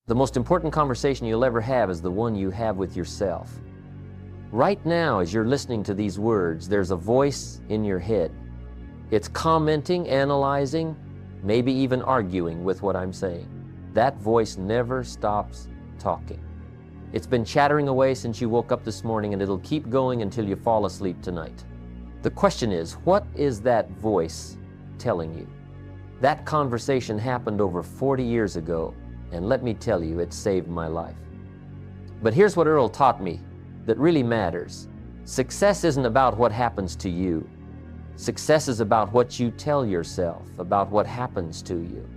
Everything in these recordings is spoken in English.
The most important conversation you'll ever have is the one you have with yourself. Right now, as you're listening to these words, there's a voice in your head. It's commenting, analyzing, maybe even arguing with what I'm saying. That voice never stops talking. It's been chattering away since you woke up this morning, and it'll keep going until you fall asleep tonight. The question is, what is that voice telling you? That conversation happened over 40 years ago, and let me tell you, it saved my life. But here's what Earl taught me that really matters. Success isn't about what happens to you. Success is about what you tell yourself, about what happens to you.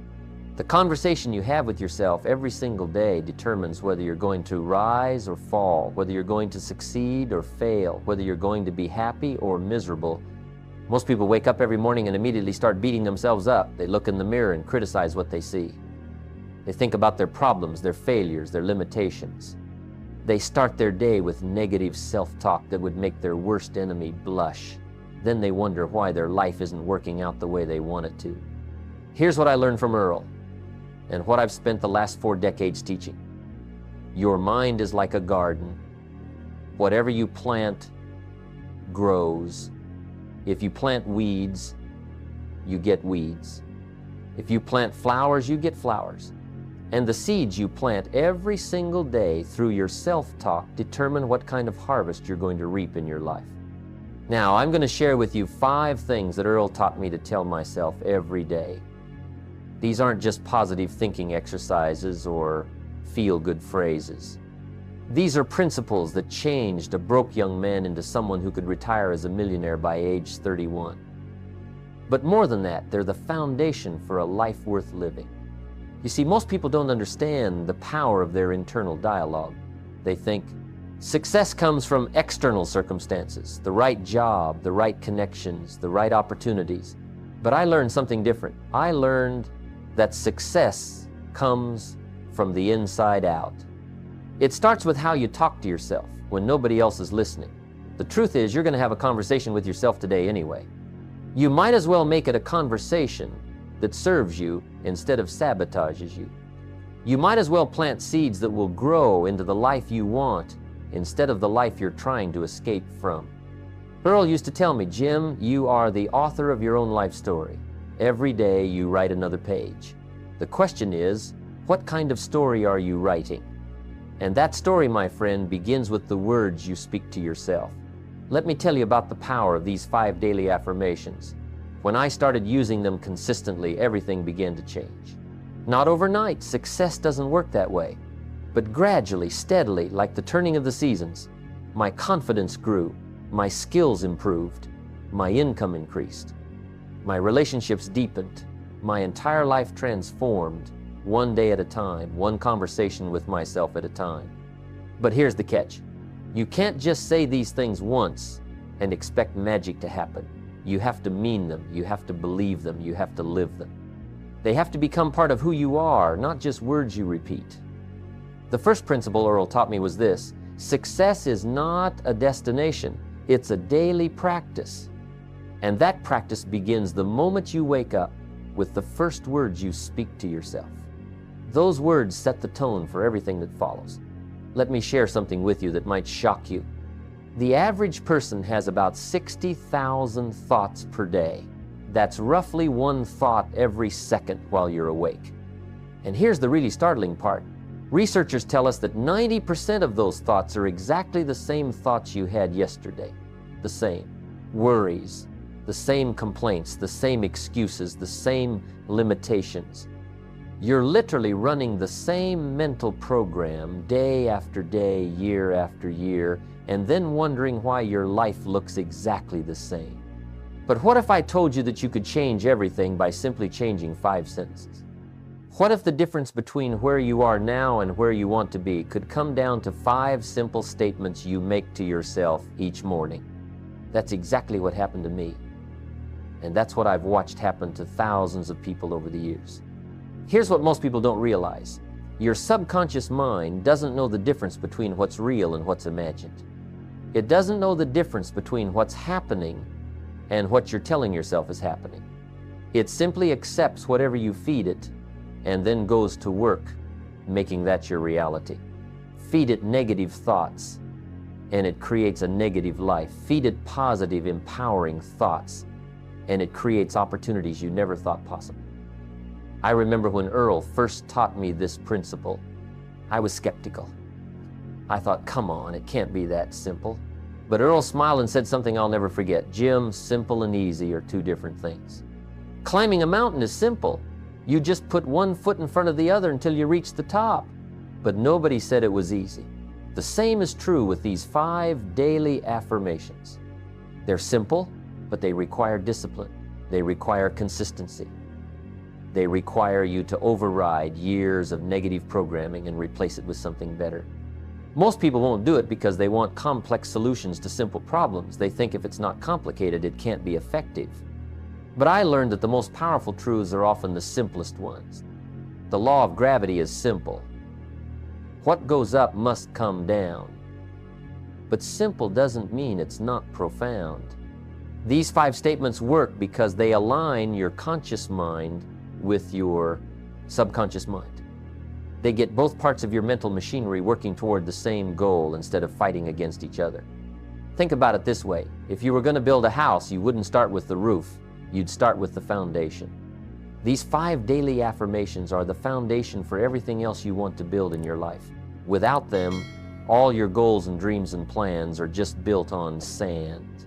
The conversation you have with yourself every single day determines whether you're going to rise or fall, whether you're going to succeed or fail, whether you're going to be happy or miserable. Most people wake up every morning and immediately start beating themselves up. They look in the mirror and criticize what they see. They think about their problems, their failures, their limitations. They start their day with negative self-talk that would make their worst enemy blush. Then they wonder why their life isn't working out the way they want it to. Here's what I learned from Earl, and what I've spent the last 4 decades teaching. Your mind is like a garden. Whatever you plant grows. If you plant weeds, you get weeds. If you plant flowers, you get flowers. And the seeds you plant every single day through your self-talk determine what kind of harvest you're going to reap in your life. Now, I'm going to share with you 5 things that Earl taught me to tell myself every day. These aren't just positive thinking exercises or feel-good phrases. These are principles that changed a broke young man into someone who could retire as a millionaire by age 31. But more than that, they're the foundation for a life worth living. You see, most people don't understand the power of their internal dialogue. They think success comes from external circumstances, the right job, the right connections, the right opportunities. But I learned something different. I learned that success comes from the inside out. It starts with how you talk to yourself when nobody else is listening. The truth is, you're going to have a conversation with yourself today anyway. You might as well make it a conversation that serves you instead of sabotages you. You might as well plant seeds that will grow into the life you want instead of the life you're trying to escape from. Earl used to tell me, Jim, you are the author of your own life story. Every day you write another page. The question is, what kind of story are you writing? And that story, my friend, begins with the words you speak to yourself. Let me tell you about the power of these 5 daily affirmations. When I started using them consistently, everything began to change. Not overnight, success doesn't work that way. But gradually, steadily, like the turning of the seasons, my confidence grew, my skills improved, my income increased, my relationships deepened, my entire life transformed, one day at a time, one conversation with myself at a time. But here's the catch. You can't just say these things once and expect magic to happen. You have to mean them, you have to believe them, you have to live them. They have to become part of who you are, not just words you repeat. The first principle Earl taught me was this: success is not a destination, it's a daily practice. And that practice begins the moment you wake up with the first words you speak to yourself. Those words set the tone for everything that follows. Let me share something with you that might shock you. The average person has about 60,000 thoughts per day. That's roughly 1 thought every second while you're awake. And here's the really startling part. Researchers tell us that 90% of those thoughts are exactly the same thoughts you had yesterday. The same worries, the same complaints, the same excuses, the same limitations. You're literally running the same mental program day after day, year after year, and then wondering why your life looks exactly the same. But what if I told you that you could change everything by simply changing 5 sentences? What if the difference between where you are now and where you want to be could come down to 5 simple statements you make to yourself each morning? That's exactly what happened to me. And that's what I've watched happen to thousands of people over the years. Here's what most people don't realize. Your subconscious mind doesn't know the difference between what's real and what's imagined. It doesn't know the difference between what's happening and what you're telling yourself is happening. It simply accepts whatever you feed it and then goes to work making that your reality. Feed it negative thoughts, and it creates a negative life. Feed it positive, empowering thoughts, and it creates opportunities you never thought possible. I remember when Earl first taught me this principle, I was skeptical. I thought, come on, it can't be that simple. But Earl smiled and said something I'll never forget. Jim, simple and easy are two different things. Climbing a mountain is simple. You just put one foot in front of the other until you reach the top. But nobody said it was easy. The same is true with these 5 daily affirmations. They're simple, but they require discipline. They require consistency. They require you to override years of negative programming and replace it with something better. Most people won't do it because they want complex solutions to simple problems. They think if it's not complicated, it can't be effective. But I learned that the most powerful truths are often the simplest ones. The law of gravity is simple. What goes up must come down. But simple doesn't mean it's not profound. These 5 statements work because they align your conscious mind with your subconscious mind. They get both parts of your mental machinery working toward the same goal instead of fighting against each other. Think about it this way. If you were going to build a house, you wouldn't start with the roof. You'd start with the foundation. These 5 daily affirmations are the foundation for everything else you want to build in your life. Without them, all your goals and dreams and plans are just built on sand.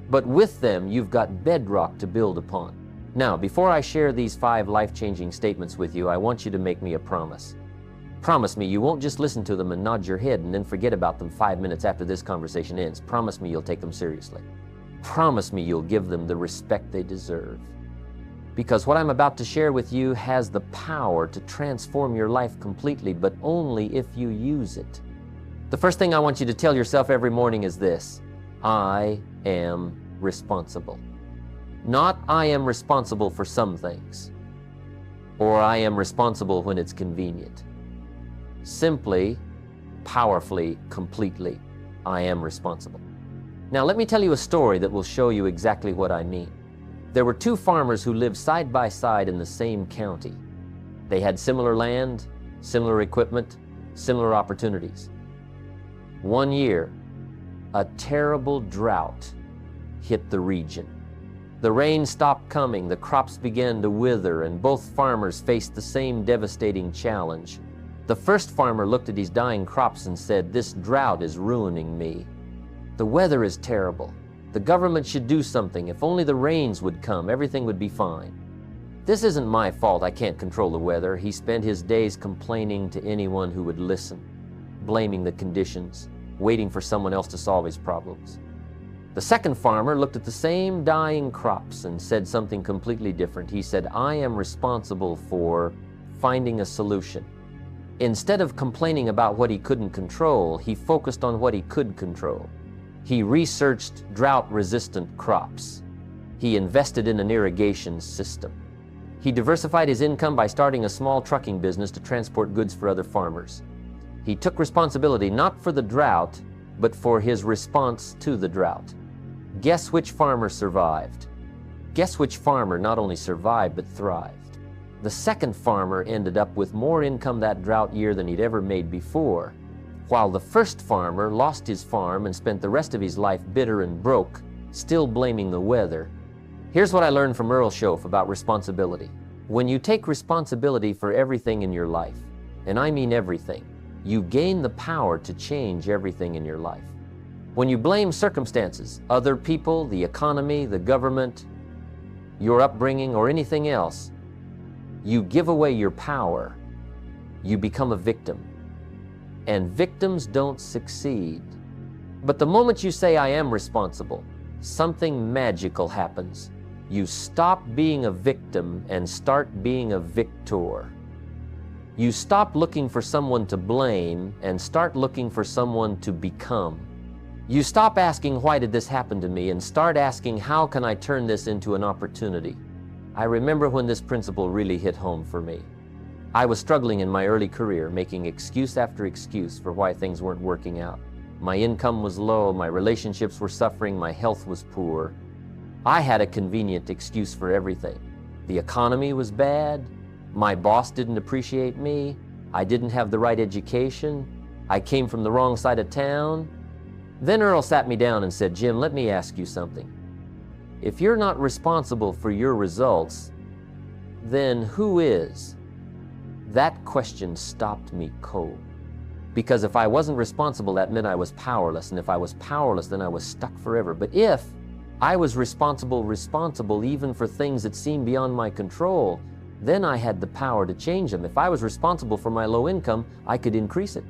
But with them, you've got bedrock to build upon. Now, before I share these 5 life-changing statements with you, I want you to make me a promise. Promise me you won't just listen to them and nod your head and then forget about them 5 minutes after this conversation ends. Promise me you'll take them seriously. Promise me you'll give them the respect they deserve. Because what I'm about to share with you has the power to transform your life completely, but only if you use it. The first thing I want you to tell yourself every morning is this: I am responsible. Not I am responsible for some things, or I am responsible when it's convenient. Simply, powerfully, completely, I am responsible. Now let me tell you a story that will show you exactly what I mean. There were 2 farmers who lived side by side in the same county. They had similar land, similar equipment, similar opportunities. One year, a terrible drought hit the region. The rain stopped coming, the crops began to wither, and both farmers faced the same devastating challenge. The first farmer looked at his dying crops and said, "This drought is ruining me. The weather is terrible. The government should do something. If only the rains would come, everything would be fine. This isn't my fault, I can't control the weather." He spent his days complaining to anyone who would listen, blaming the conditions, waiting for someone else to solve his problems. The second farmer looked at the same dying crops and said something completely different. He said, "I am responsible for finding a solution." Instead of complaining about what he couldn't control, he focused on what he could control. He researched drought-resistant crops. He invested in an irrigation system. He diversified his income by starting a small trucking business to transport goods for other farmers. He took responsibility not for the drought, but for his response to the drought. Guess which farmer survived? Guess which farmer not only survived, but thrived? The second farmer ended up with more income that drought year than he'd ever made before, while the first farmer lost his farm and spent the rest of his life bitter and broke, still blaming the weather. Here's what I learned from Earl Schoaf about responsibility. When you take responsibility for everything in your life, and I mean everything, you gain the power to change everything in your life. When you blame circumstances, other people, the economy, the government, your upbringing, or anything else, you give away your power. You become a victim. And victims don't succeed. But the moment you say, "I am responsible," something magical happens. You stop being a victim and start being a victor. You stop looking for someone to blame and start looking for someone to become. You stop asking, "Why did this happen to me?" and start asking, "How can I turn this into an opportunity?" I remember when this principle really hit home for me. I was struggling in my early career, making excuse after excuse for why things weren't working out. My income was low, my relationships were suffering, my health was poor. I had a convenient excuse for everything. The economy was bad, my boss didn't appreciate me, I didn't have the right education, I came from the wrong side of town. Then Earl sat me down and said, Jim, let me ask you something. If you're not responsible for your results, then who is? That question stopped me cold. Because if I wasn't responsible, that meant I was powerless. And if I was powerless, then I was stuck forever. But if I was responsible even for things that seemed beyond my control, then I had the power to change them. If I was responsible for my low income, I could increase it.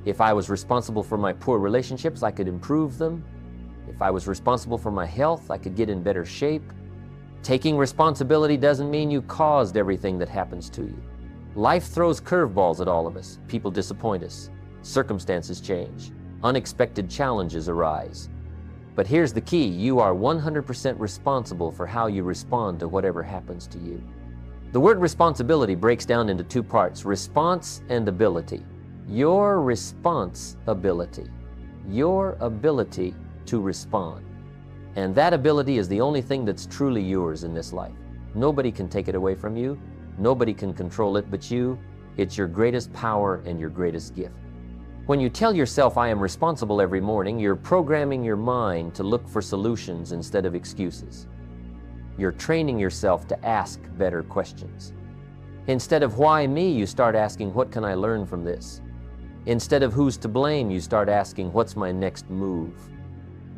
If I was responsible for my poor relationships, I could improve them. If I was responsible for my health, I could get in better shape. Taking responsibility doesn't mean you caused everything that happens to you. Life throws curveballs at all of us. People disappoint us. Circumstances change. Unexpected challenges arise. But here's the key. You are 100% responsible for how you respond to whatever happens to you. The word responsibility breaks down into two parts, response and ability. Your responsibility, your ability to respond. And that ability is the only thing that's truly yours in this life. Nobody can take it away from you. Nobody can control it but you. It's your greatest power and your greatest gift. When you tell yourself, I am responsible every morning, you're programming your mind to look for solutions instead of excuses. You're training yourself to ask better questions. Instead of why me, you start asking, what can I learn from this? Instead of who's to blame, you start asking, what's my next move?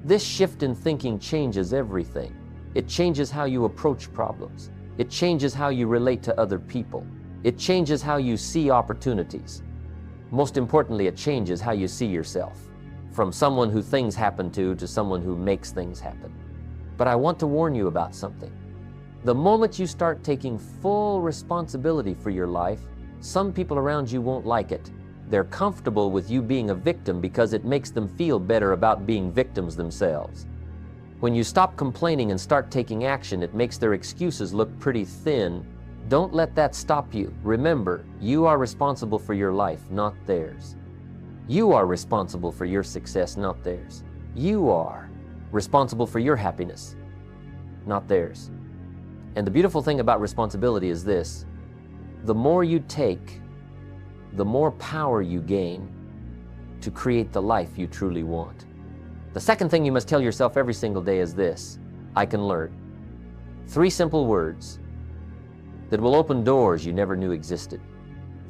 This shift in thinking changes everything. It changes how you approach problems. It changes how you relate to other people. It changes how you see opportunities. Most importantly, it changes how you see yourself, from someone who things happen to someone who makes things happen. But I want to warn you about something. The moment you start taking full responsibility for your life, some people around you won't like it. They're comfortable with you being a victim because it makes them feel better about being victims themselves. When you stop complaining and start taking action, it makes their excuses look pretty thin. Don't let that stop you. Remember, you are responsible for your life, not theirs. You are responsible for your success, not theirs. You are responsible for your happiness, not theirs. And the beautiful thing about responsibility is this: the more you take, the more power you gain to create the life you truly want. The second thing you must tell yourself every single day is this: I can learn. 3 simple words that will open doors you never knew existed.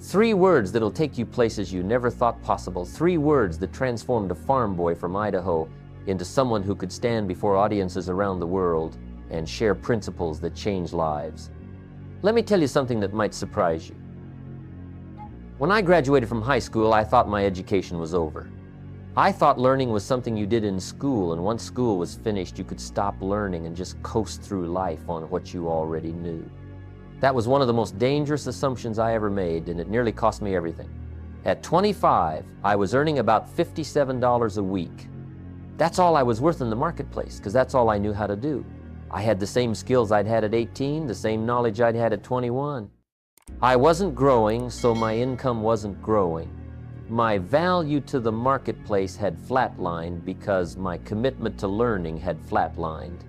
3 words that'll take you places you never thought possible. 3 words that transformed a farm boy from Idaho into someone who could stand before audiences around the world and share principles that change lives. Let me tell you something that might surprise you. When I graduated from high school, I thought my education was over. I thought learning was something you did in school, and once school was finished, you could stop learning and just coast through life on what you already knew. That was one of the most dangerous assumptions I ever made, and it nearly cost me everything. At 25, I was earning about $57 a week. That's all I was worth in the marketplace, because that's all I knew how to do. I had the same skills I'd had at 18, the same knowledge I'd had at 21. I wasn't growing, so my income wasn't growing. My value to the marketplace had flatlined because my commitment to learning had flatlined.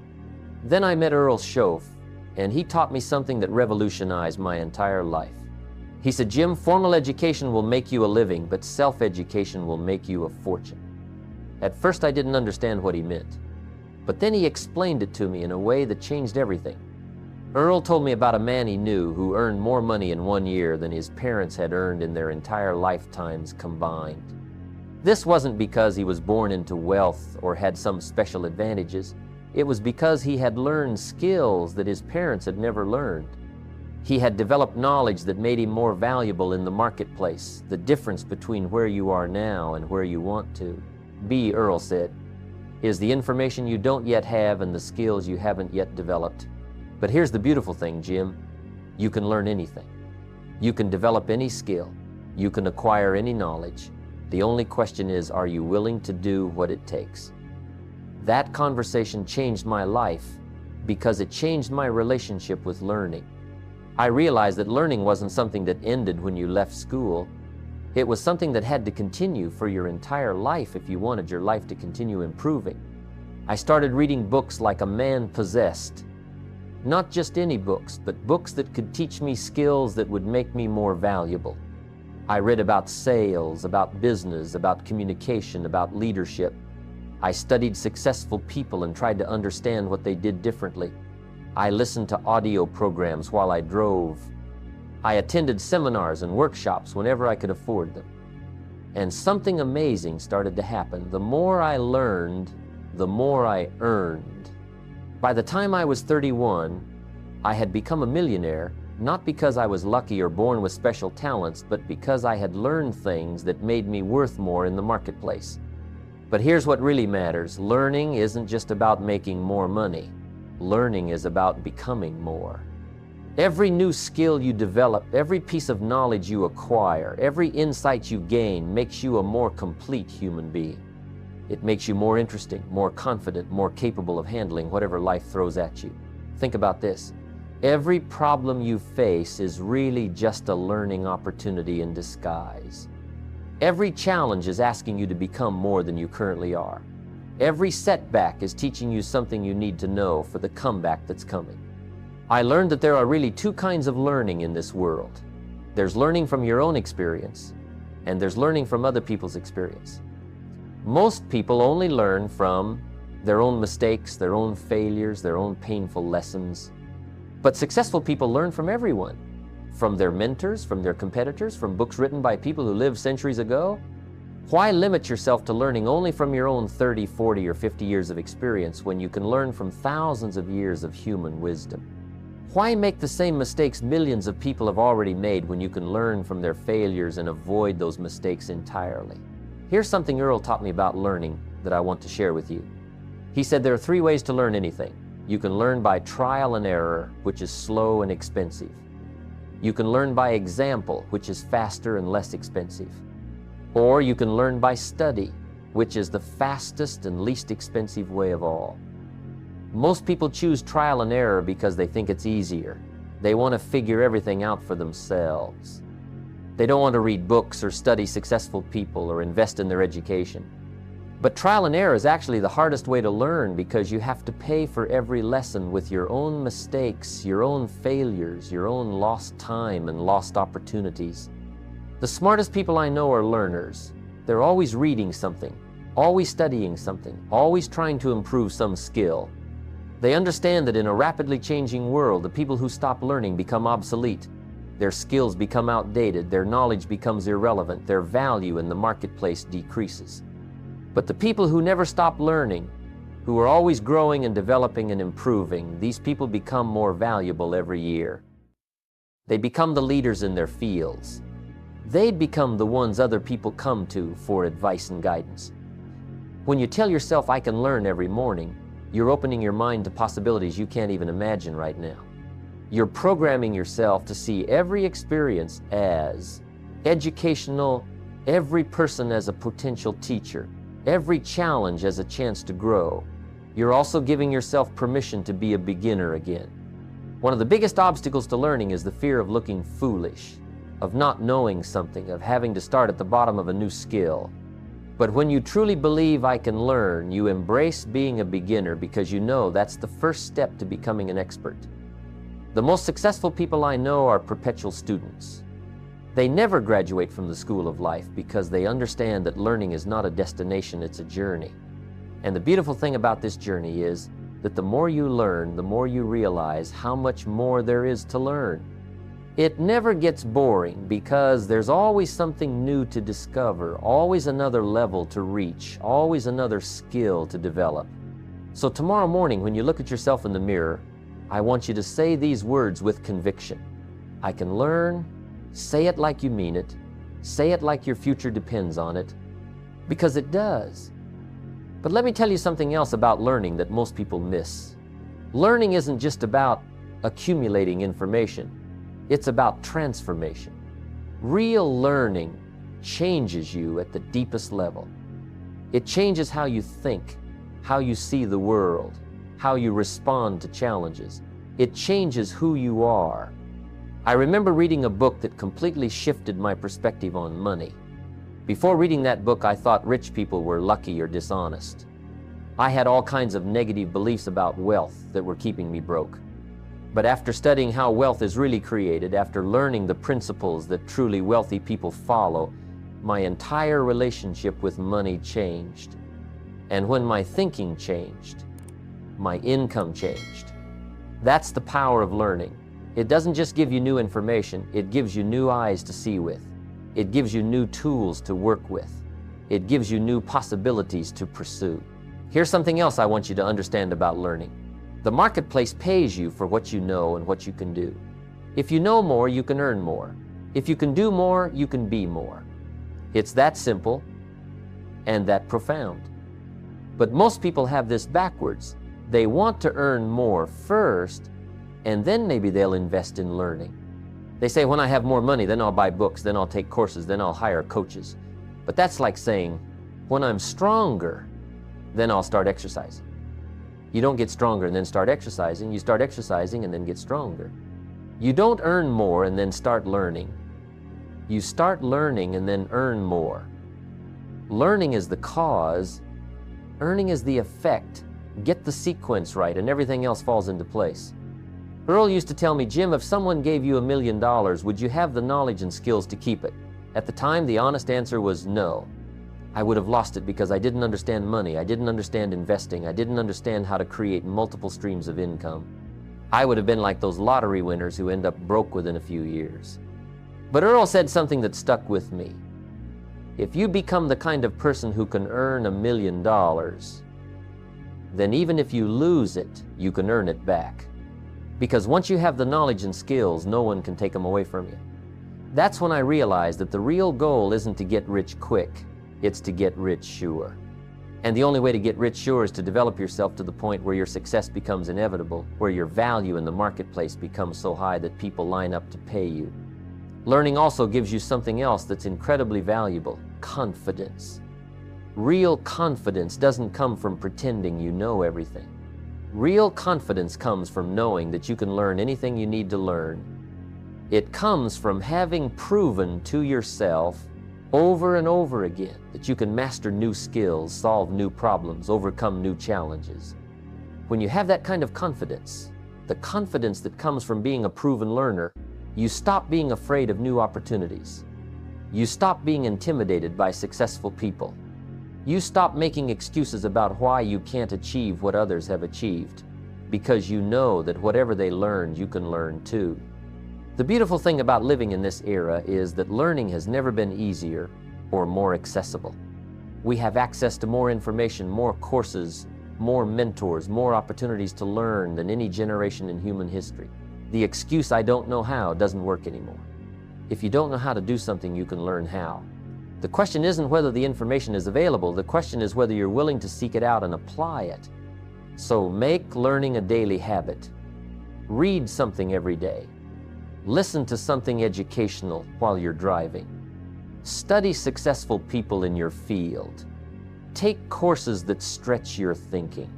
Then I met Earl Schoaf, and he taught me something that revolutionized my entire life. He said, Jim, formal education will make you a living, but self-education will make you a fortune. At first, I didn't understand what he meant, but then he explained it to me in a way that changed everything. Earl told me about a man he knew who earned more money in 1 year than his parents had earned in their entire lifetimes combined. This wasn't because he was born into wealth or had some special advantages. It was because he had learned skills that his parents had never learned. He had developed knowledge that made him more valuable in the marketplace. The difference between where you are now and where you want to be, Earl said, is the information you don't yet have and the skills you haven't yet developed. But here's the beautiful thing, Jim. You can learn anything. You can develop any skill. You can acquire any knowledge. The only question is, are you willing to do what it takes? That conversation changed my life because it changed my relationship with learning. I realized that learning wasn't something that ended when you left school. It was something that had to continue for your entire life if you wanted your life to continue improving. I started reading books like a man possessed. Not just any books, but books that could teach me skills that would make me more valuable. I read about sales, about business, about communication, about leadership. I studied successful people and tried to understand what they did differently. I listened to audio programs while I drove. I attended seminars and workshops whenever I could afford them. And something amazing started to happen. The more I learned, the more I earned. By the time I was 31, I had become a millionaire, not because I was lucky or born with special talents, but because I had learned things that made me worth more in the marketplace. But here's what really matters. Learning isn't just about making more money. Learning is about becoming more. Every new skill you develop, every piece of knowledge you acquire, every insight you gain makes you a more complete human being. It makes you more interesting, more confident, more capable of handling whatever life throws at you. Think about this. Every problem you face is really just a learning opportunity in disguise. Every challenge is asking you to become more than you currently are. Every setback is teaching you something you need to know for the comeback that's coming. I learned that there are really two kinds of learning in this world. There's learning from your own experience, and there's learning from other people's experience. Most people only learn from their own mistakes, their own failures, their own painful lessons. But successful people learn from everyone, from their mentors, from their competitors, from books written by people who lived centuries ago. Why limit yourself to learning only from your own 30, 40, or 50 years of experience when you can learn from thousands of years of human wisdom? Why make the same mistakes millions of people have already made when you can learn from their failures and avoid those mistakes entirely? Here's something Earl taught me about learning that I want to share with you. He said there are 3 ways to learn anything. You can learn by trial and error, which is slow and expensive. You can learn by example, which is faster and less expensive. Or you can learn by study, which is the fastest and least expensive way of all. Most people choose trial and error because they think it's easier. They want to figure everything out for themselves. They don't want to read books or study successful people or invest in their education. But trial and error is actually the hardest way to learn because you have to pay for every lesson with your own mistakes, your own failures, your own lost time and lost opportunities. The smartest people I know are learners. They're always reading something, always studying something, always trying to improve some skill. They understand that in a rapidly changing world, the people who stop learning become obsolete. Their skills become outdated, their knowledge becomes irrelevant, their value in the marketplace decreases. But the people who never stop learning, who are always growing and developing and improving, these people become more valuable every year. They become the leaders in their fields. They become the ones other people come to for advice and guidance. When you tell yourself, I can learn every morning, you're opening your mind to possibilities you can't even imagine right now. You're programming yourself to see every experience as educational, every person as a potential teacher, every challenge as a chance to grow. You're also giving yourself permission to be a beginner again. One of the biggest obstacles to learning is the fear of looking foolish, of not knowing something, of having to start at the bottom of a new skill. But when you truly believe I can learn, you embrace being a beginner because you know that's the first step to becoming an expert. The most successful people I know are perpetual students. They never graduate from the school of life because they understand that learning is not a destination, it's a journey. And the beautiful thing about this journey is that the more you learn, the more you realize how much more there is to learn. It never gets boring because there's always something new to discover, always another level to reach, always another skill to develop. So tomorrow morning when you look at yourself in the mirror, I want you to say these words with conviction. I can learn. Say it like you mean it. Say it like your future depends on it, because it does. But let me tell you something else about learning that most people miss. Learning isn't just about accumulating information. It's about transformation. Real learning changes you at the deepest level. It changes how you think, how you see the world, how you respond to challenges. It changes who you are. I remember reading a book that completely shifted my perspective on money. Before reading that book, I thought rich people were lucky or dishonest. I had all kinds of negative beliefs about wealth that were keeping me broke. But after studying how wealth is really created, after learning the principles that truly wealthy people follow, my entire relationship with money changed. And when my thinking changed, my income changed. That's the power of learning. It doesn't just give you new information, it gives you new eyes to see with. It gives you new tools to work with. It gives you new possibilities to pursue. Here's something else I want you to understand about learning. The marketplace pays you for what you know and what you can do. If you know more, you can earn more. If you can do more, you can be more. It's that simple and that profound. But most people have this backwards. They want to earn more first, and then maybe they'll invest in learning. They say, when I have more money, then I'll buy books, then I'll take courses, then I'll hire coaches. But that's like saying, when I'm stronger, then I'll start exercising. You don't get stronger and then start exercising. You start exercising and then get stronger. You don't earn more and then start learning. You start learning and then earn more. Learning is the cause, earning is the effect. Get the sequence right and everything else falls into place. Earl used to tell me, Jim, if someone gave you $1 million, would you have the knowledge and skills to keep it? At the time, the honest answer was no. I would have lost it because I didn't understand money, I didn't understand investing, I didn't understand how to create multiple streams of income. I would have been like those lottery winners who end up broke within a few years. But Earl said something that stuck with me. If you become the kind of person who can earn $1 million, then even if you lose it, you can earn it back. Because once you have the knowledge and skills, no one can take them away from you. That's when I realized that the real goal isn't to get rich quick. It's to get rich sure. And the only way to get rich sure is to develop yourself to the point where your success becomes inevitable, where your value in the marketplace becomes so high that people line up to pay you. Learning also gives you something else that's incredibly valuable: confidence. Real confidence doesn't come from pretending you know everything. Real confidence comes from knowing that you can learn anything you need to learn. It comes from having proven to yourself over and over again that you can master new skills, solve new problems, overcome new challenges. When you have that kind of confidence, the confidence that comes from being a proven learner, you stop being afraid of new opportunities. You stop being intimidated by successful people. You stop making excuses about why you can't achieve what others have achieved, because you know that whatever they learned, you can learn too. The beautiful thing about living in this era is that learning has never been easier or more accessible. We have access to more information, more courses, more mentors, more opportunities to learn than any generation in human history. The excuse, "I don't know how," doesn't work anymore. If you don't know how to do something, you can learn how. The question isn't whether the information is available, the question is whether you're willing to seek it out and apply it. So make learning a daily habit. Read something every day. Listen to something educational while you're driving. Study successful people in your field. Take courses that stretch your thinking.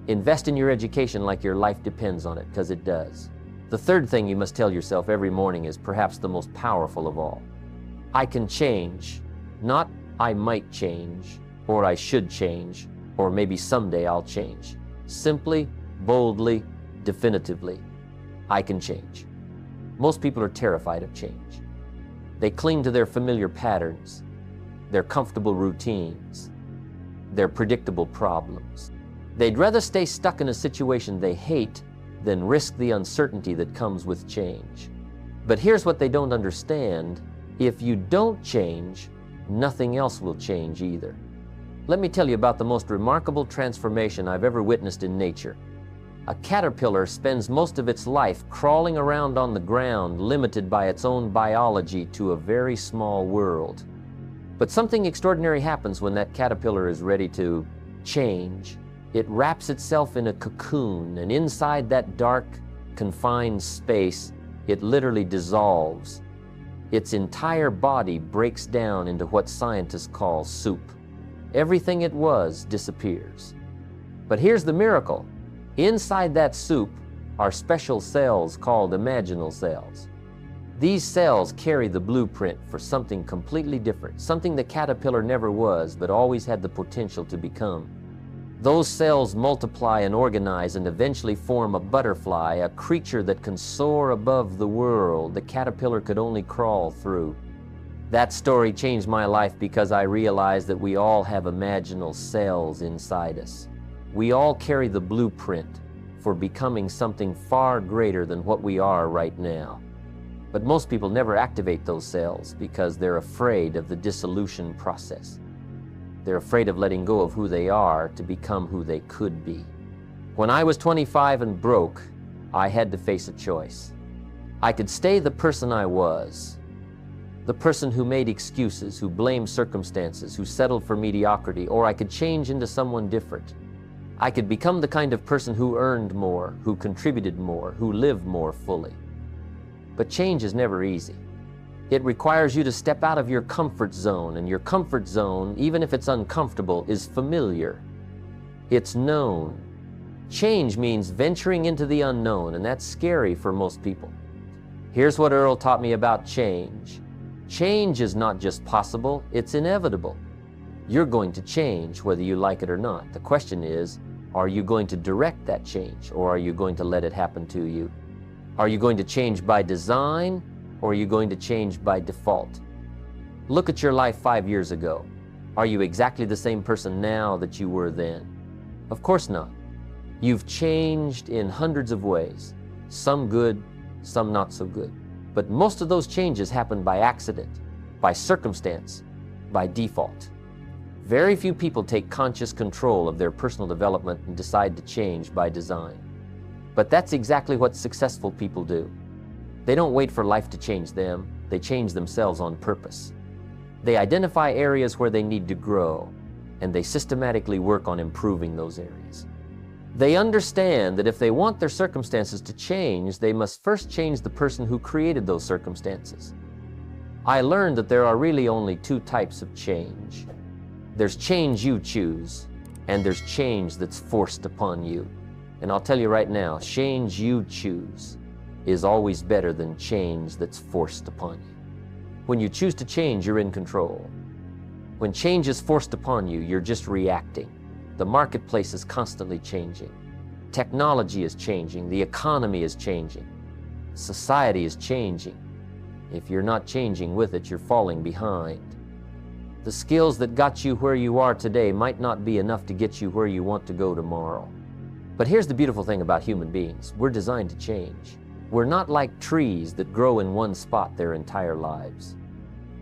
Invest in your education like your life depends on it, because it does. The third thing you must tell yourself every morning is perhaps the most powerful of all. I can change, not I might change, or I should change, or maybe someday I'll change. Simply, boldly, definitively, I can change. Most people are terrified of change. They cling to their familiar patterns, their comfortable routines, their predictable problems. They'd rather stay stuck in a situation they hate than risk the uncertainty that comes with change. But here's what they don't understand. If you don't change, nothing else will change either. Let me tell you about the most remarkable transformation I've ever witnessed in nature. A caterpillar spends most of its life crawling around on the ground, limited by its own biology to a very small world. But something extraordinary happens when that caterpillar is ready to change. It wraps itself in a cocoon, and inside that dark, confined space, it literally dissolves. Its entire body breaks down into what scientists call soup. Everything it was disappears. But here's the miracle. Inside that soup are special cells called imaginal cells. These cells carry the blueprint for something completely different, something the caterpillar never was, but always had the potential to become. Those cells multiply and organize and eventually form a butterfly, a creature that can soar above the world the caterpillar could only crawl through. That story changed my life because I realized that we all have imaginal cells inside us. We all carry the blueprint for becoming something far greater than what we are right now. But most people never activate those cells because they're afraid of the dissolution process. They're afraid of letting go of who they are to become who they could be. When I was 25 and broke, I had to face a choice. I could stay the person I was, the person who made excuses, who blamed circumstances, who settled for mediocrity, or I could change into someone different. I could become the kind of person who earned more, who contributed more, who lived more fully. But change is never easy. It requires you to step out of your comfort zone, and your comfort zone, even if it's uncomfortable, is familiar. It's known. Change means venturing into the unknown, and that's scary for most people. Here's what Earl taught me about change. Change is not just possible, it's inevitable. You're going to change whether you like it or not. The question is, are you going to direct that change, or are you going to let it happen to you? Are you going to change by design, or are you going to change by default? Look at your life 5 years ago. Are you exactly the same person now that you were then? Of course not. You've changed in hundreds of ways, some good, some not so good. But most of those changes happen by accident, by circumstance, by default. Very few people take conscious control of their personal development and decide to change by design. But that's exactly what successful people do. They don't wait for life to change them, they change themselves on purpose. They identify areas where they need to grow, and they systematically work on improving those areas. They understand that if they want their circumstances to change, they must first change the person who created those circumstances. I learned that there are really only two types of change. There's change you choose, and there's change that's forced upon you. And I'll tell you right now, change you choose is always better than change that's forced upon you. When you choose to change, you're in control. When change is forced upon you, you're just reacting. The marketplace is constantly changing. Technology is changing. The economy is changing. Society is changing. If you're not changing with it, you're falling behind. The skills that got you where you are today might not be enough to get you where you want to go tomorrow. But here's the beautiful thing about human beings. We're designed to change. We're not like trees that grow in one spot their entire lives.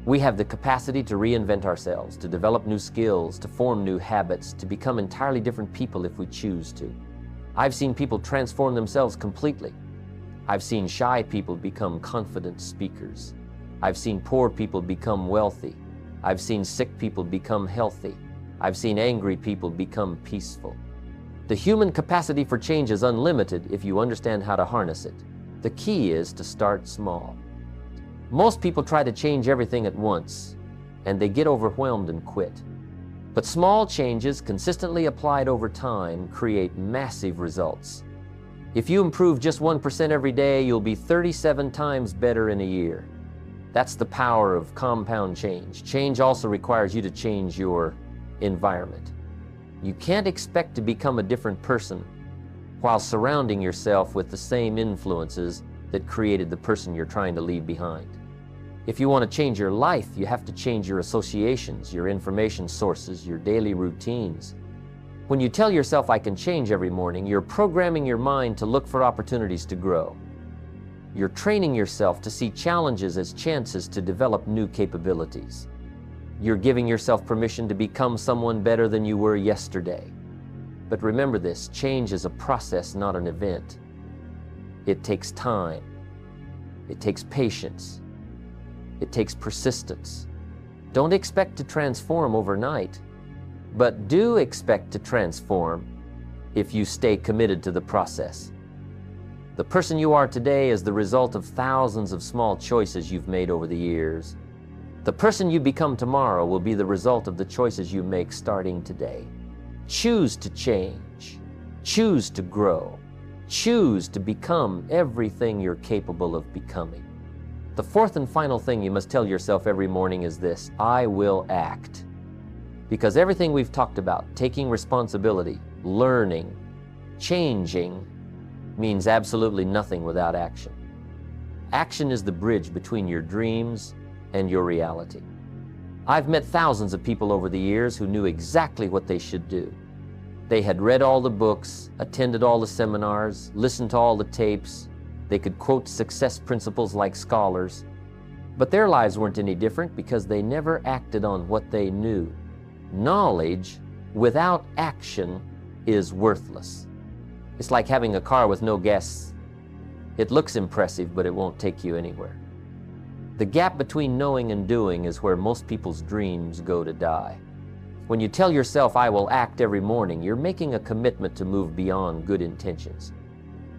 We have the capacity to reinvent ourselves, to develop new skills, to form new habits, to become entirely different people if we choose to. I've seen people transform themselves completely. I've seen shy people become confident speakers. I've seen poor people become wealthy. I've seen sick people become healthy. I've seen angry people become peaceful. The human capacity for change is unlimited if you understand how to harness it. The key is to start small. Most people try to change everything at once, and they get overwhelmed and quit. But small changes, consistently applied over time, create massive results. If you improve just 1% every day, you'll be 37 times better in a year. That's the power of compound change. Change also requires you to change your environment. You can't expect to become a different person while surrounding yourself with the same influences that created the person you're trying to leave behind. If you want to change your life, you have to change your associations, your information sources, your daily routines. When you tell yourself, I can change every morning, you're programming your mind to look for opportunities to grow. You're training yourself to see challenges as chances to develop new capabilities. You're giving yourself permission to become someone better than you were yesterday. But remember this, change is a process, not an event. It takes time. It takes patience. It takes persistence. Don't expect to transform overnight, but do expect to transform if you stay committed to the process. The person you are today is the result of thousands of small choices you've made over the years. The person you become tomorrow will be the result of the choices you make starting today. Choose to change. Choose to grow. Choose to become everything you're capable of becoming. The fourth and final thing you must tell yourself every morning is this: I will act. Because everything we've talked about, taking responsibility, learning, changing means absolutely nothing without action. Action is the bridge between your dreams and your reality. I've met thousands of people over the years who knew exactly what they should do. They had read all the books, attended all the seminars, listened to all the tapes. They could quote success principles like scholars. But their lives weren't any different because they never acted on what they knew. Knowledge without action is worthless. It's like having a car with no gas. It looks impressive, but it won't take you anywhere. The gap between knowing and doing is where most people's dreams go to die. When you tell yourself, "I will act every morning," you're making a commitment to move beyond good intentions.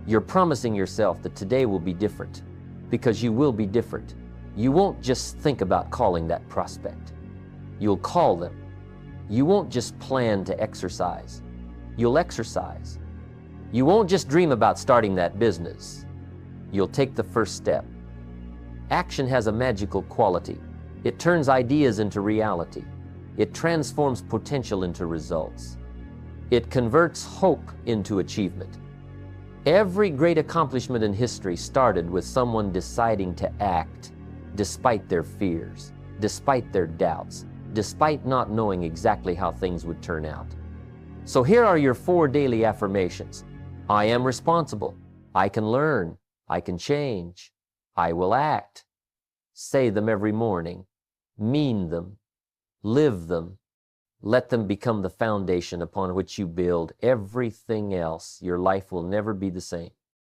You're promising yourself that today will be different, because you will be different. You won't just think about calling that prospect. You'll call them. You won't just plan to exercise. You'll exercise. You won't just dream about starting that business. You'll take the first step. Action has a magical quality. It turns ideas into reality. It transforms potential into results. It converts hope into achievement. Every great accomplishment in history started with someone deciding to act despite their fears, despite their doubts, despite not knowing exactly how things would turn out. So here are your 4 daily affirmations. I am responsible. I can learn. I can change. I will act. Say them every morning. Mean them. Live them. Let them become the foundation upon which you build everything else. Your life will never be the same.